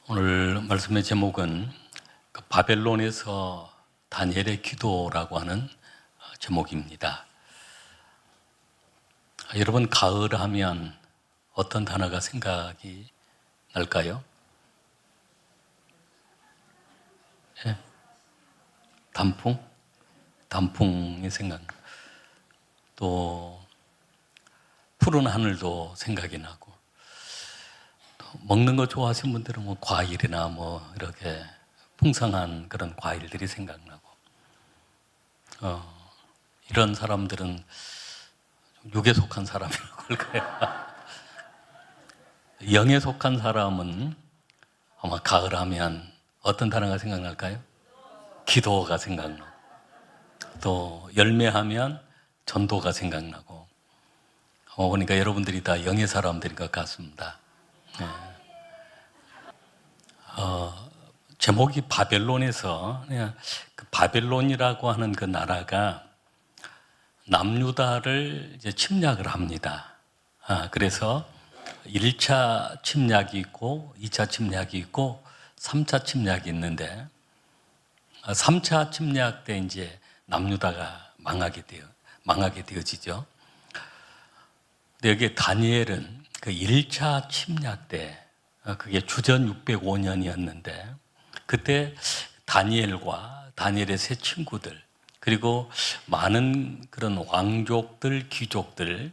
오늘 말씀의 제목은 바벨론에서 다니엘의 기도라고 하는 제목입니다. 여러분, 가을 하면 어떤 단어가 생각이 날까요? 예? 단풍? 단풍이 생각나. 또 푸른 하늘도 생각이 나고, 또 먹는 거 좋아하시는 분들은 뭐 과일이나 뭐 이렇게 풍성한 그런 과일들이 생각나고, 이런 사람들은 육에 속한 사람이라고 할까요? 영에 속한 사람은 아마 가을 하면 어떤 단어가 생각날까요? 기도가 생각나고, 또 열매하면 전도가 생각나고, 그러니까 여러분들이 다 영의 사람들인 것 같습니다. 네. 제목이 바벨론에서, 그 바벨론이라고 하는 그 나라가 남유다를 이제 침략을 합니다. 그래서 1차 침략이 있고 2차 침략이 있고 3차 침략이 있는데, 3차 침략 때 이제 남유다가 망하게 되어지죠. 근데 여기 다니엘은 그 1차 침략 때, 그게 주전 605년이었는데, 그때 다니엘과 다니엘의 세 친구들, 그리고 많은 그런 왕족들, 귀족들,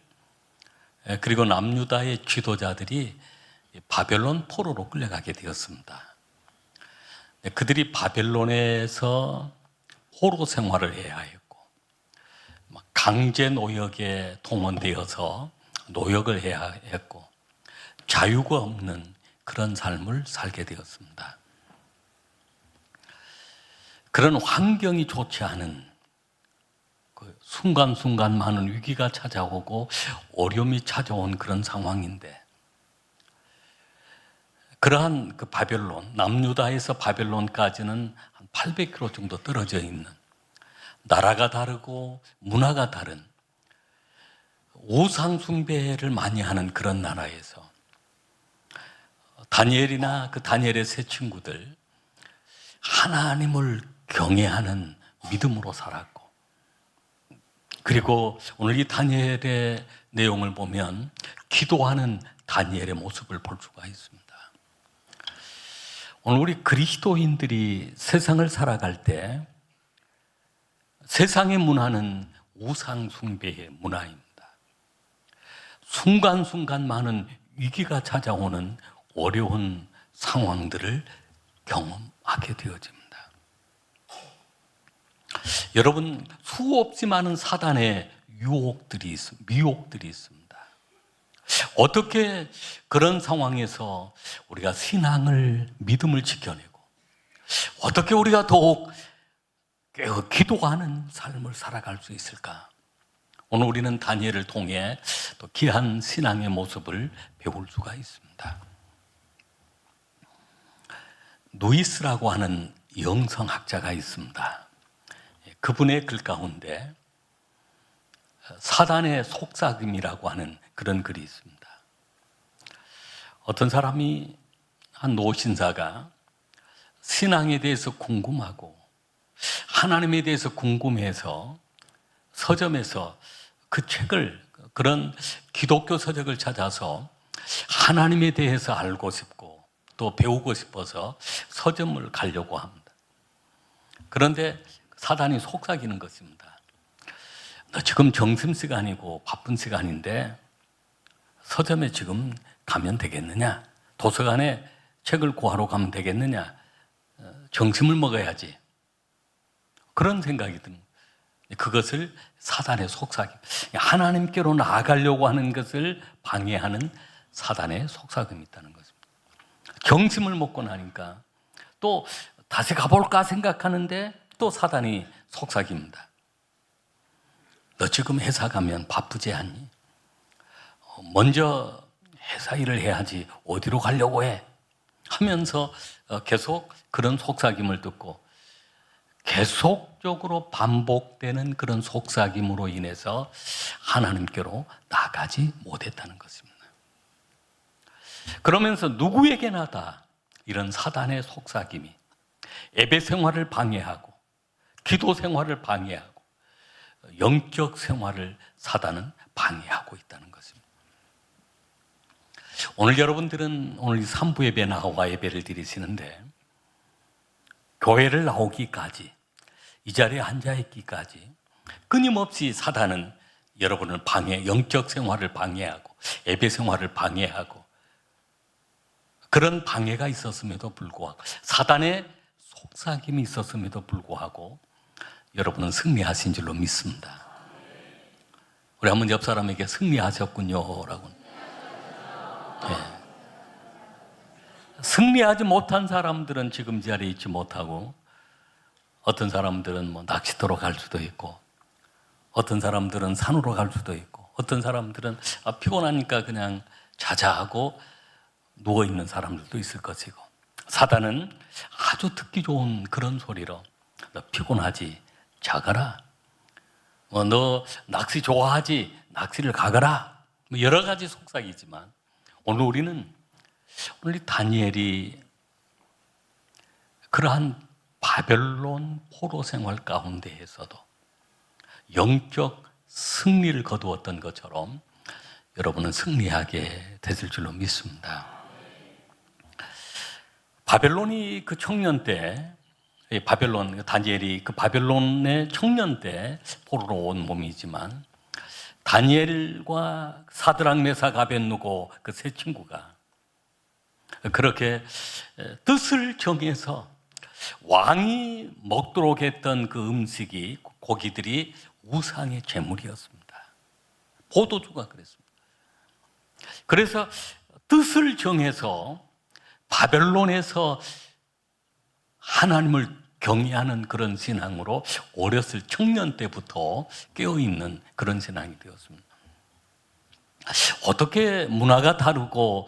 그리고 남유다의 지도자들이 바벨론 포로로 끌려가게 되었습니다. 그들이 바벨론에서 포로 생활을 해야 했고, 강제 노역에 동원되어서 노역을 해야 했고, 자유가 없는 그런 삶을 살게 되었습니다. 그런 환경이 좋지 않은, 그 순간순간 많은 위기가 찾아오고 어려움이 찾아온 그런 상황인데, 그러한 그 바벨론, 남유다에서 바벨론까지는 한 800km 정도 떨어져 있는, 나라가 다르고 문화가 다른, 우상 숭배를 많이 하는 그런 나라에서 다니엘이나 그 다니엘의 세 친구들, 하나님을 경외하는 믿음으로 살았고, 그리고 오늘 이 다니엘의 내용을 보면 기도하는 다니엘의 모습을 볼 수가 있습니다. 오늘 우리 그리스도인들이 세상을 살아갈 때 세상의 문화는 우상 숭배의 문화입니다. 순간순간 많은 위기가 찾아오는 어려운 상황들을 경험하게 되어집니다. 여러분, 수없이 많은 사단의 미혹들이 있습니다. 어떻게 그런 상황에서 우리가 신앙을, 믿음을 지켜내고, 어떻게 우리가 더욱 기도하는 삶을 살아갈 수 있을까? 오늘 우리는 다니엘을 통해 또 귀한 신앙의 모습을 배울 수가 있습니다. 누이스라고 하는 영성학자가 있습니다. 그분의 글 가운데 사단의 속삭임이라고 하는 그런 글이 있습니다. 어떤 사람이, 한 노신사가 신앙에 대해서 궁금하고 하나님에 대해서 궁금해서 서점에서 그 책을, 그런 기독교 서적을 찾아서 하나님에 대해서 알고 싶고 또 배우고 싶어서 서점을 가려고 합니다. 그런데 사단이 속삭이는 것입니다. 너 지금 점심시간이고 바쁜 시간인데 서점에 지금 가면 되겠느냐? 도서관에 책을 구하러 가면 되겠느냐? 점심을 먹어야지. 그런 생각이 듭니다. 그것을 사단의 속삭임, 하나님께로 나아가려고 하는 것을 방해하는 사단의 속삭임이 있다는 것입니다. 점심을 먹고 나니까 또 다시 가볼까 생각하는데 또 사단이 속삭입니다. 너 지금 회사 가면 바쁘지 않니? 먼저 회사 일을 해야지 어디로 가려고 해? 하면서 계속 그런 속삭임을 듣고, 계속적으로 반복되는 그런 속삭임으로 인해서 하나님께로 나가지 못했다는 것입니다. 그러면서 누구에게나 다 이런 사단의 속삭임이 예배 생활을 방해하고 기도 생활을 방해하고 영적 생활을 사단은 방해하고 있다는 것입니다. 오늘 여러분들은 오늘 3부 예배 나와 예배를 드리시는데 교회를 나오기까지 이 자리에 앉아있기까지 끊임없이 사단은 여러분을 영적 생활을 방해하고 예배 생활을 방해하고 그런 방해가 있었음에도 불구하고 사단의 속삭임이 있었음에도 불구하고 여러분은 승리하신 줄로 믿습니다. 우리 한번 옆 사람에게 승리하셨군요 라고. 네. 승리하지 못한 사람들은 지금 자리에 있지 못하고 어떤 사람들은 뭐 낚시터로 갈 수도 있고 어떤 사람들은 산으로 갈 수도 있고 어떤 사람들은 피곤하니까 그냥 자자하고 누워있는 사람들도 있을 것이고 사단은 아주 듣기 좋은 그런 소리로 너 피곤하지? 자가라. 너 낚시 좋아하지? 낚시를 가거라. 여러 가지 속삭이지만 오늘 우리 다니엘이 그러한 바벨론 포로 생활 가운데에서도 영적 승리를 거두었던 것처럼 여러분은 승리하게 되실 줄로 믿습니다. 바벨론이 그 청년 때 다니엘이 그 바벨론의 청년 때 포로로 온 몸이지만 다니엘과 사드락 메삭 아벳느고 그 세 친구가 그렇게 뜻을 정해서 왕이 먹도록 했던 그 음식이 고기들이 우상의 제물이었습니다. 보도주가 그랬습니다. 그래서 뜻을 정해서 바벨론에서 하나님을 경외하는 그런 신앙으로 어렸을 청년 때부터 깨어있는 그런 신앙이 되었습니다. 어떻게 문화가 다르고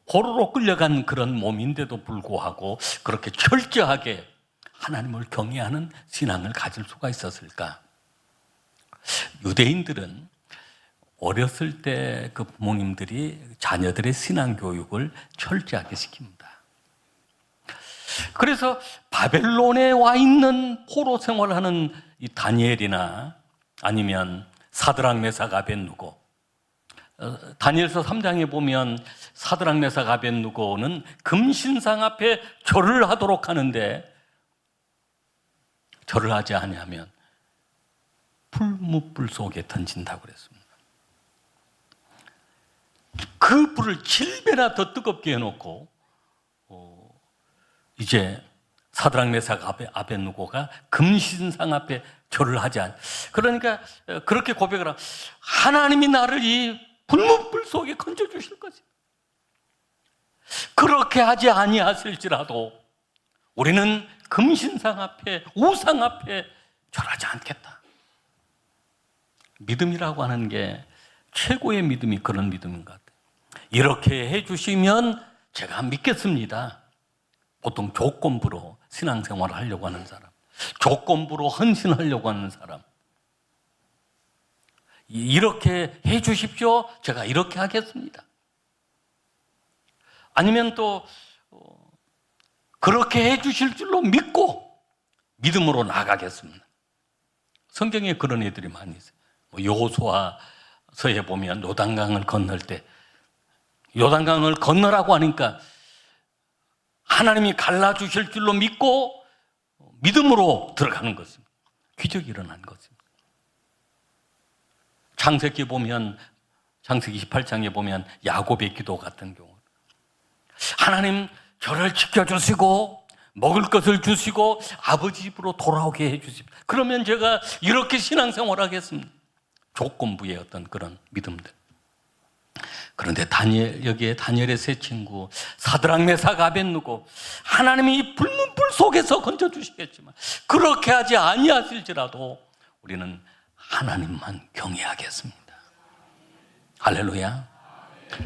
포로로 끌려간 그런 몸인데도 불구하고 그렇게 철저하게 하나님을 경외하는 신앙을 가질 수가 있었을까? 유대인들은 어렸을 때 그 부모님들이 자녀들의 신앙 교육을 철저하게 시킵니다. 그래서 바벨론에 와 있는 포로 생활하는 이 다니엘이나 아니면 사드락 메삭 아벳느고, 다니엘서 3장에 보면 사드락 메삭 아벳느고는 금신상 앞에 절을 하도록 하는데 절을 하지 아니하면 풀무불 속에 던진다고 그랬습니다. 그 불을 7배나 더 뜨겁게 해놓고 이제 사드락 메삭 아벳느고가 금신상 앞에 절을 하지 않. 그러니까 그렇게 고백을 하고 하나님이 나를 이 불문불 속에 건져 주실 거지. 그렇게 하지 아니하실지라도 우리는 금신상 앞에 우상 앞에 절하지 않겠다. 믿음이라고 하는 게 최고의 믿음이 그런 믿음인 것 같아요. 이렇게 해주시면 제가 믿겠습니다. 보통 조건부로 신앙생활을 하려고 하는 사람, 조건부로 헌신하려고 하는 사람, 이렇게 해 주십시오. 제가 이렇게 하겠습니다. 아니면 또 그렇게 해 주실 줄로 믿고 믿음으로 나가겠습니다. 성경에 그런 애들이 많이 있어요. 여호수아서에 보면 요단강을 건널 때 요단강을 건너라고 하니까 하나님이 갈라주실 줄로 믿고 믿음으로 들어가는 것입니다. 기적이 일어난 것입니다. 창세기 보면, 창세기 28장에 보면 야곱의 기도 같은 경우, 하나님 저를 지켜주시고 먹을 것을 주시고 아버지 집으로 돌아오게 해주십시오. 그러면 제가 이렇게 신앙생활 하겠습니다. 조건부의 어떤 그런 믿음들. 그런데 여기에 다니엘의 세 친구 사드락 메삭 아벳느고, 하나님이 불문불 속에서 건져주시겠지만 그렇게 하지 아니하실지라도 우리는 하나님만 경외하겠습니다. 할렐루야.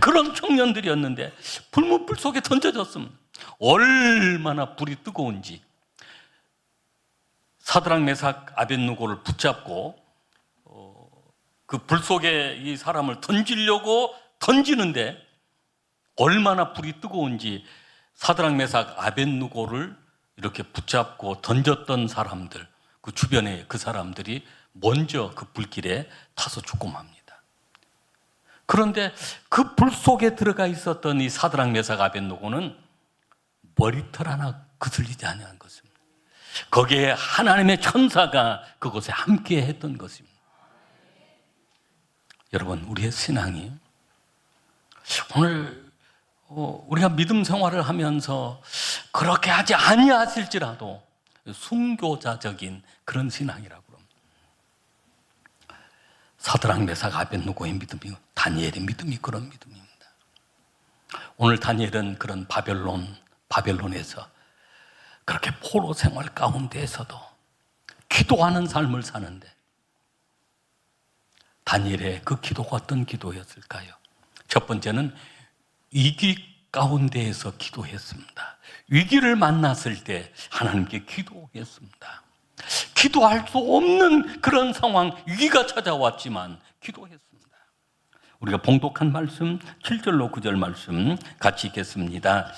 그런 청년들이었는데 불문불 속에 던져졌습니다. 얼마나 불이 뜨거운지 사드락 메삭 아벳느고를 붙잡고 그 불 속에 이 사람을 던지려고 던지는데 얼마나 불이 뜨거운지 사드락 메삭 아벳느고를 이렇게 붙잡고 던졌던 사람들, 그 주변에 그 사람들이 먼저 그 불길에 타서 죽고 맙니다. 그런데 그 불 속에 들어가 있었던 이 사드락 메삭 아벳느고는 머리털 하나 거슬리지 아니한 것입니다. 거기에 하나님의 천사가 그곳에 함께 했던 것입니다. 여러분, 우리의 신앙이 오늘 우리가 믿음 생활을 하면서 그렇게 하지 아니하실지라도 순교자적인 그런 신앙이라고 합니다. 사드락 메삭 아벳느고의 믿음이, 다니엘의 믿음이 그런 믿음입니다. 오늘 다니엘은 그런 바벨론에서 그렇게 포로 생활 가운데에서도 기도하는 삶을 사는데, 다니엘의 그 기도가 어떤 기도였을까요? 첫 번째는 위기 가운데에서 기도했습니다. 위기를 만났을 때 하나님께 기도했습니다. 기도할 수 없는 그런 상황, 위기가 찾아왔지만 기도했습니다. 우리가 봉독한 말씀 7절로 9절 말씀 같이 읽겠습니다.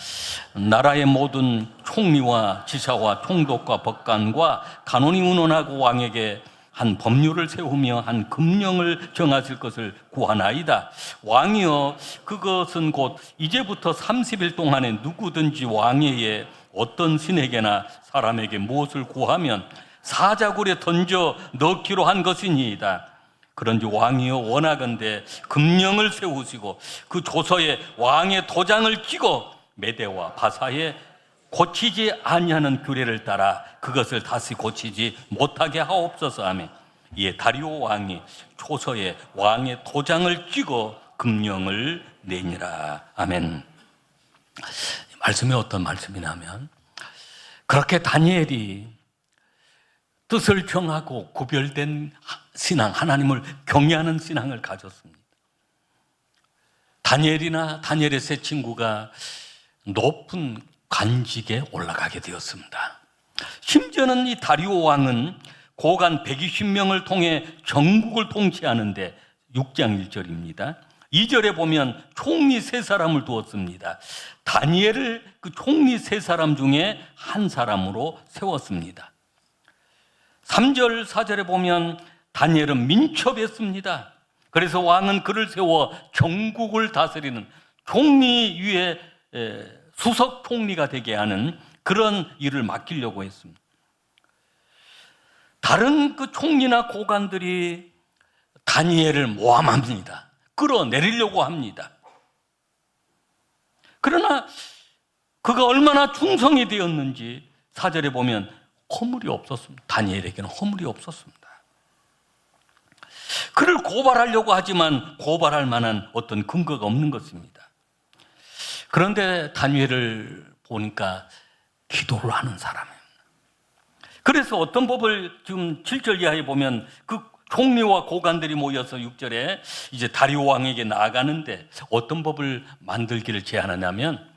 나라의 모든 총리와 지사와 총독과 법관과 간원이 운원하고 왕에게 한 법률을 세우며 한 금령을 정하실 것을 구하나이다. 왕이여, 그것은 곧 이제부터 30일 동안에 누구든지 왕위에 어떤 신에게나 사람에게 무엇을 구하면 사자굴에 던져 넣기로 한 것이니이다. 그런지 왕이여, 원하건대 금령을 세우시고 그 조서에 왕의 도장을 찍어 메대와 바사에 고치지 아니하는 규례를 따라 그것을 다시 고치지 못하게 하옵소서 하며, 이에 다리오 왕이 초서에 왕의 도장을 찍어 금령을 내니라. 아멘. 이 말씀이 어떤 말씀이냐면, 그렇게 다니엘이 뜻을 정하고 구별된 신앙, 하나님을 경외하는 신앙을 가졌습니다. 다니엘의 세 친구가 높은 관직에 올라가게 되었습니다. 심지어는 이 다리오 왕은 고관 120명을 통해 전국을 통치하는데, 6장 1절입니다. 2절에 보면 총리 3사람을 두었습니다. 다니엘을 그 총리 3사람 중에 한 사람으로 세웠습니다. 3절 4절에 보면 다니엘은 민첩했습니다. 그래서 왕은 그를 세워 전국을 다스리는 총리 위에 수석 총리가 되게 하는 그런 일을 맡기려고 했습니다. 다른 그 총리나 고관들이 다니엘을 모함합니다. 끌어내리려고 합니다. 그러나 그가 얼마나 충성이 되었는지 4절에 보면 허물이 없었습니다. 다니엘에게는 허물이 없었습니다. 그를 고발하려고 하지만 고발할 만한 어떤 근거가 없는 것입니다. 그런데 다니엘을 보니까 기도를 하는 사람입니다. 그래서 어떤 법을 지금 7절 이하에 보면 그 총리와 고관들이 모여서 6절에 이제 다리오 왕에게 나아가는데 어떤 법을 만들기를 제안하냐면,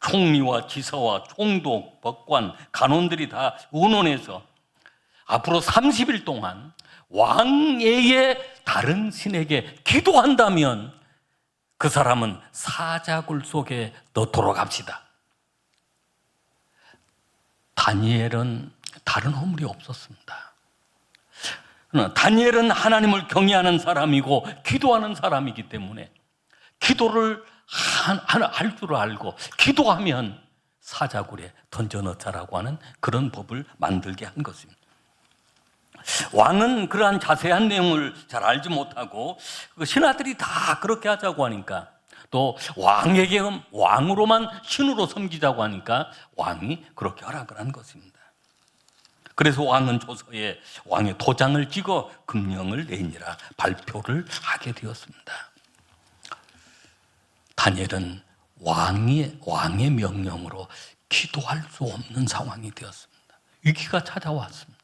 총리와 지사와 총독, 법관, 간원들이 다 의논해서 앞으로 30일 동안 왕외의 다른 신에게 기도한다면 그 사람은 사자굴 속에 넣도록 합시다. 다니엘은 다른 허물이 없었습니다. 그러나 다니엘은 하나님을 경외하는 사람이고 기도하는 사람이기 때문에 기도를 할 줄 알고 기도하면 사자굴에 던져 넣자라고 하는 그런 법을 만들게 한 것입니다. 왕은 그러한 자세한 내용을 잘 알지 못하고 신하들이 다 그렇게 하자고 하니까, 또 왕에게 왕으로만 신으로 섬기자고 하니까 왕이 그렇게 허락을 한 것입니다. 그래서 왕은 조서에 왕의 도장을 찍어 금령을 내니라 발표를 하게 되었습니다. 다니엘은 왕의 명령으로 기도할 수 없는 상황이 되었습니다. 위기가 찾아왔습니다.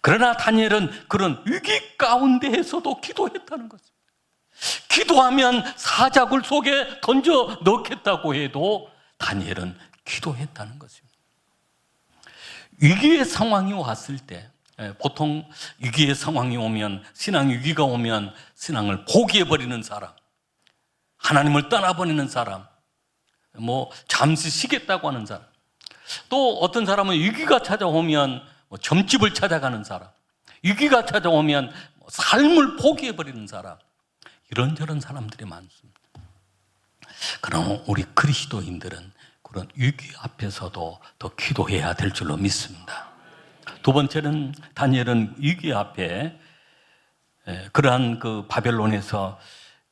그러나 다니엘은 그런 위기 가운데에서도 기도했다는 것입니다. 기도하면 사자굴 속에 던져 넣겠다고 해도 다니엘은 기도했다는 것입니다. 위기의 상황이 왔을 때, 보통 위기의 상황이 오면, 신앙 위기가 오면 신앙을 포기해버리는 사람, 하나님을 떠나버리는 사람, 잠시 쉬겠다고 하는 사람, 또 어떤 사람은 위기가 찾아오면 점집을 찾아가는 사람, 위기가 찾아오면 삶을 포기해버리는 사람, 이런저런 사람들이 많습니다. 그럼 우리 그리스도인들은 그런 위기 앞에서도 더 기도해야 될 줄로 믿습니다. 두 번째는 다니엘은 위기 앞에 그러한 그 바벨론에서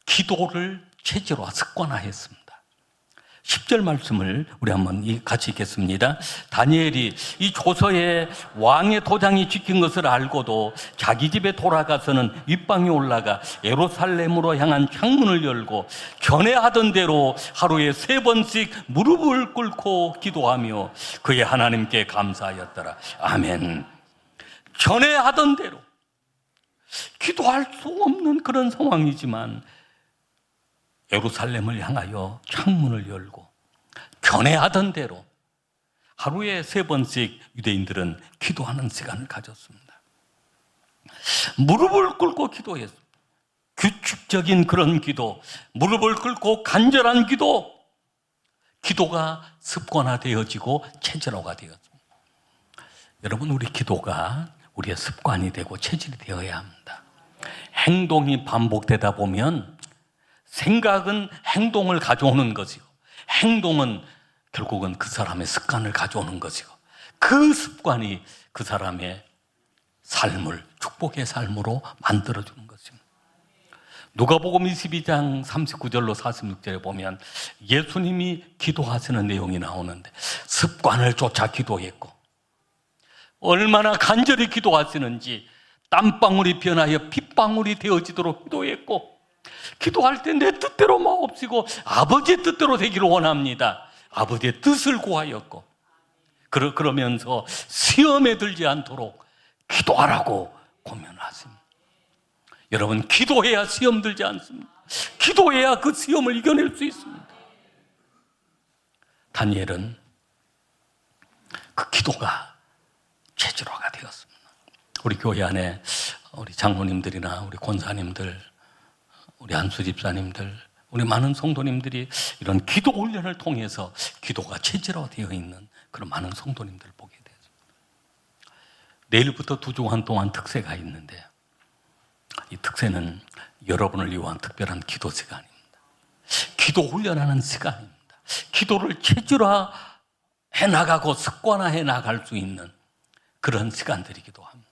기도를 체질화 습관화했습니다. 10절 말씀을 우리 한번 같이 읽겠습니다. 다니엘이 이 조서에 왕의 도장이 찍힌 것을 알고도 자기 집에 돌아가서는 윗방에 올라가 예루살렘으로 향한 창문을 열고 전에 하던 대로 하루에 3번씩 무릎을 꿇고 기도하며 그의 하나님께 감사하였더라. 아멘. 전에 하던 대로 기도할 수 없는 그런 상황이지만 예루살렘을 향하여 창문을 열고 전에 하던 대로 하루에 3번씩 유대인들은 기도하는 시간을 가졌습니다. 무릎을 꿇고 기도했습니다. 규칙적인 그런 기도, 무릎을 꿇고 간절한 기도, 기도가 습관화되어지고 체질화가 되었습니다. 여러분, 우리 기도가 우리의 습관이 되고 체질이 되어야 합니다. 행동이 반복되다 보면 생각은 행동을 가져오는 것이고, 행동은 결국은 그 사람의 습관을 가져오는 것이고, 그 습관이 그 사람의 삶을 축복의 삶으로 만들어주는 것입니다. 누가복음 22장 39절로 46절에 보면 예수님이 기도하시는 내용이 나오는데, 습관을 쫓아 기도했고 얼마나 간절히 기도하시는지 땀방울이 변하여 핏방울이 되어지도록 기도했고, 기도할 때 내 뜻대로 마옵시고 아버지의 뜻대로 되기를 원합니다. 아버지의 뜻을 구하였고, 그러면서 시험에 들지 않도록 기도하라고 권면하십니다. 여러분, 기도해야 시험 들지 않습니다. 기도해야 그 시험을 이겨낼 수 있습니다. 다니엘은 그 기도가 체질화가 되었습니다. 우리 교회 안에 우리 장로님들이나 우리 권사님들, 우리 안수 집사님들, 우리 많은 성도님들이 이런 기도 훈련을 통해서 기도가 체질화되어 있는 그런 많은 성도님들을 보게 되었습니다. 내일부터 2주간 동안 특세가 있는데, 이 특세는 여러분을 위한 특별한 기도 시간입니다. 기도 훈련하는 시간입니다. 기도를 체질화해 나가고 습관화해 나갈 수 있는 그런 시간들이기도 합니다.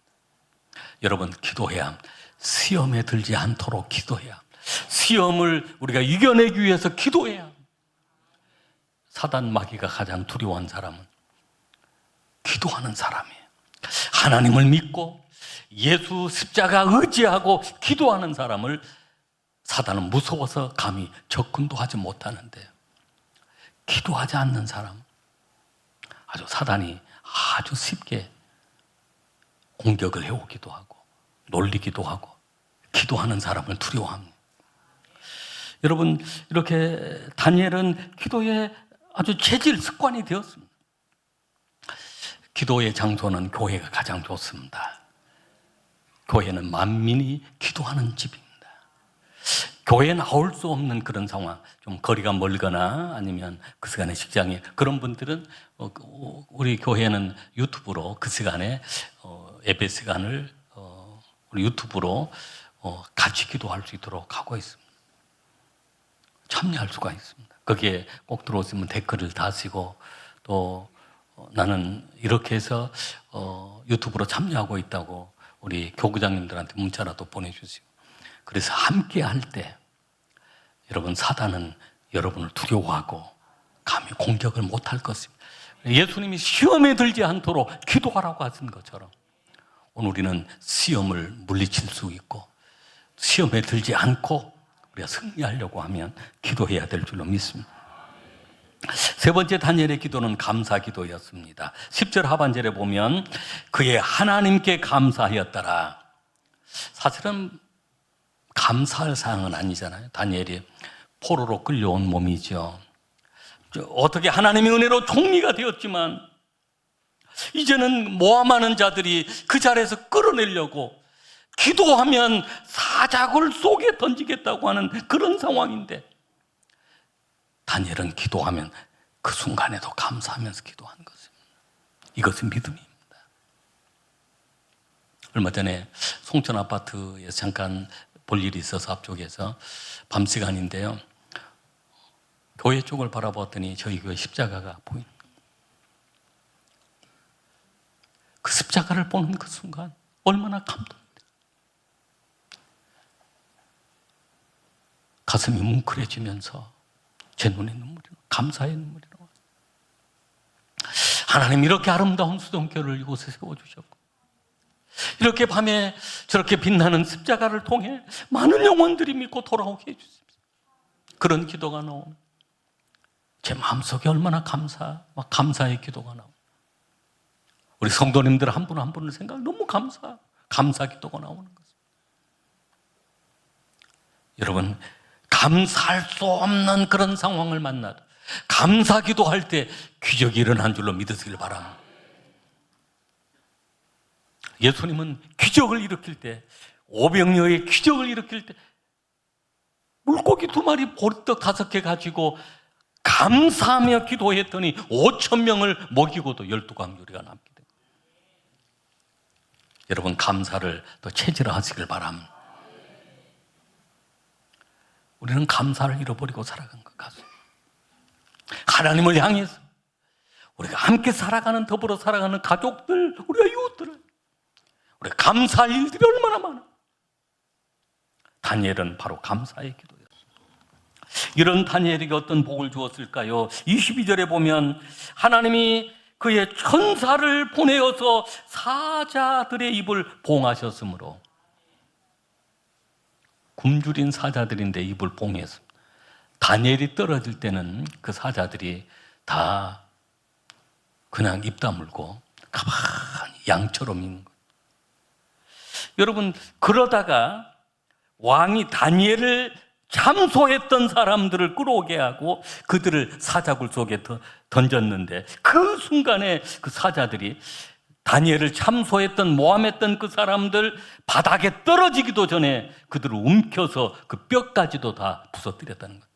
여러분, 기도해야 합니다. 시험에 들지 않도록 기도해야 합니다. 시험을 우리가 이겨내기 위해서 기도해야 합니다. 사단 마귀가 가장 두려워한 사람은 기도하는 사람이에요. 하나님을 믿고 예수 십자가 의지하고 기도하는 사람을 사단은 무서워서 감히 접근도 하지 못하는데, 기도하지 않는 사람, 아주 사단이 아주 쉽게 공격을 해오기도 하고 놀리기도 하고 기도하는 사람을 두려워합니다. 여러분, 이렇게 다니엘은 기도에 아주 체질 습관이 되었습니다. 기도의 장소는 교회가 가장 좋습니다. 교회는 만민이 기도하는 집입니다. 교회에 나올 수 없는 그런 상황, 좀 거리가 멀거나 아니면 그 시간에 직장에, 그런 분들은 우리 교회는 유튜브로 그 시간에 예배 시간을 우리 유튜브로 같이 기도할 수 있도록 하고 있습니다. 참여할 수가 있습니다. 거기에 꼭 들어오시면 댓글을 다시고, 또 나는 이렇게 해서 유튜브로 참여하고 있다고 우리 교구장님들한테 문자라도 보내주시고, 그래서 함께 할 때 여러분, 사단은 여러분을 두려워하고 감히 공격을 못할 것입니다. 예수님이 시험에 들지 않도록 기도하라고 하신 것처럼 오늘 우리는 시험을 물리칠 수 있고 시험에 들지 않고 우리가 승리하려고 하면 기도해야 될 줄로 믿습니다. 세 번째 다니엘의 기도는 감사 기도였습니다. 10절 하반절에 보면 그의 하나님께 감사하였더라. 사실은 감사할 사항은 아니잖아요. 다니엘이 포로로 끌려온 몸이죠. 어떻게 하나님의 은혜로 총리가 되었지만 이제는 모함하는 자들이 그 자리에서 끌어내려고 기도하면 사자굴 속에 던지겠다고 하는 그런 상황인데, 다니엘은 기도하면 그 순간에도 감사하면서 기도한 것입니다. 이것은 믿음입니다. 얼마 전에 송천 아파트에서 잠깐 볼 일이 있어서 앞쪽에서 밤 시간인데요, 교회 쪽을 바라보았더니 저희 교회 십자가가 보입니다. 그 십자가를 보는 그 순간 얼마나 감동입니다. 가슴이 뭉클해지면서 제 눈에 눈물이 나요. 감사의 눈물이 나와요. 하나님 이렇게 아름다운 수동교를 이곳에 세워주셨고, 이렇게 밤에 저렇게 빛나는 십자가를 통해 많은 영혼들이 믿고 돌아오게 해주십시오. 그런 기도가 나오면 제 마음속에 얼마나 감사의 기도가 나오고, 우리 성도님들 한 분 한 분을 생각, 너무 감사 기도가 나오는 거죠. 여러분, 감사할 수 없는 그런 상황을 만나도 감사 기도할 때 기적이 일어난 줄로 믿으시길 바랍니다. 예수님은 기적을 일으킬 때, 오병이어의 기적을 일으킬 때 물고기 2마리, 보리떡 5개 가지고 감사하며 기도했더니 5,000명을 먹이고도 12광주리가 남게 됩니다. 여러분, 감사를 또 체질화하시길 바랍니다. 우리는 감사를 잃어버리고 살아간 것 같습니다. 하나님을 향해서 우리가 함께 살아가는, 더불어 살아가는 가족들, 우리가 이웃들을, 우리가 감사할 일들이 얼마나 많아. 다니엘은 바로 감사의 기도였습니다. 이런 다니엘에게 어떤 복을 주었을까요? 22절에 보면 하나님이 그의 천사를 보내어서 사자들의 입을 봉하셨으므로, 굶주린 사자들인데 입을 봉했습니다. 다니엘이 떨어질 때는 그 사자들이 다 그냥 입 다물고 가만히 양처럼 있는 거예요. 여러분, 그러다가 왕이 다니엘을 참소했던 사람들을 끌어오게 하고 그들을 사자굴 속에 던졌는데, 그 순간에 그 사자들이 다니엘을 참소했던, 모함했던 그 사람들 바닥에 떨어지기도 전에 그들을 움켜서 그 뼈까지도 다 부서뜨렸다는 거예요.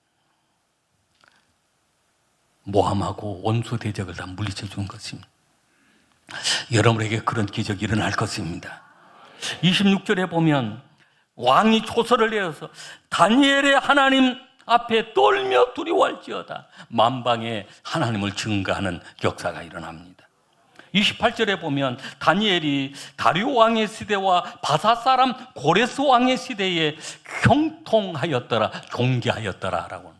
모함하고 원수 대적을 다 물리쳐 준 것입니다. 여러분에게 그런 기적이 일어날 것입니다. 26절에 보면 왕이 초서를 내어서 다니엘의 하나님 앞에 떨며 두려워할지어다, 만방에 하나님을 증거하는 역사가 일어납니다. 28절에 보면 다니엘이 다리오 왕의 시대와 바사 사람 고레스 왕의 시대에 형통하였더라, 존귀하였더라 라고.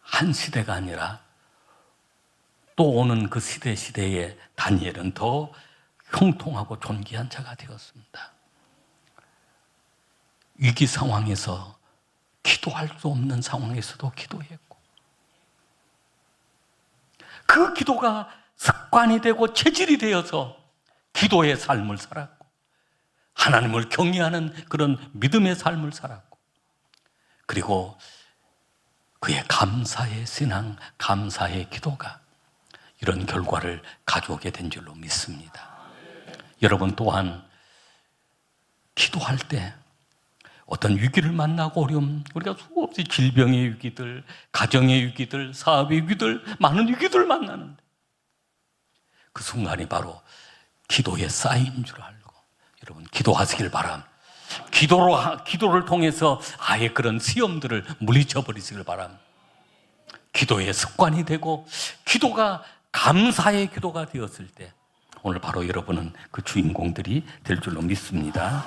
한 시대가 아니라 또 오는 그 시대에 다니엘은 더 형통하고 존귀한 자가 되었습니다. 위기 상황에서, 기도할 수 없는 상황에서도 기도했고, 그 기도가 습관이 되고 체질이 되어서 기도의 삶을 살았고, 하나님을 경외하는 그런 믿음의 삶을 살았고, 그리고 그의 감사의 신앙, 감사의 기도가 이런 결과를 가져오게 된 줄로 믿습니다. 여러분 또한 기도할 때 어떤 위기를 만나고 어려움, 우리가 수없이 질병의 위기들, 가정의 위기들, 사업의 위기들, 많은 위기들을 만나는데 그 순간이 바로 기도의 쌓인 줄 알고 여러분 기도하시길 바랍니다. 기도를 통해서 아예 그런 시험들을 물리쳐 버리시길 바랍니다. 기도의 습관이 되고 기도가 감사의 기도가 되었을 때 오늘 바로 여러분은 그 주인공들이 될 줄로 믿습니다.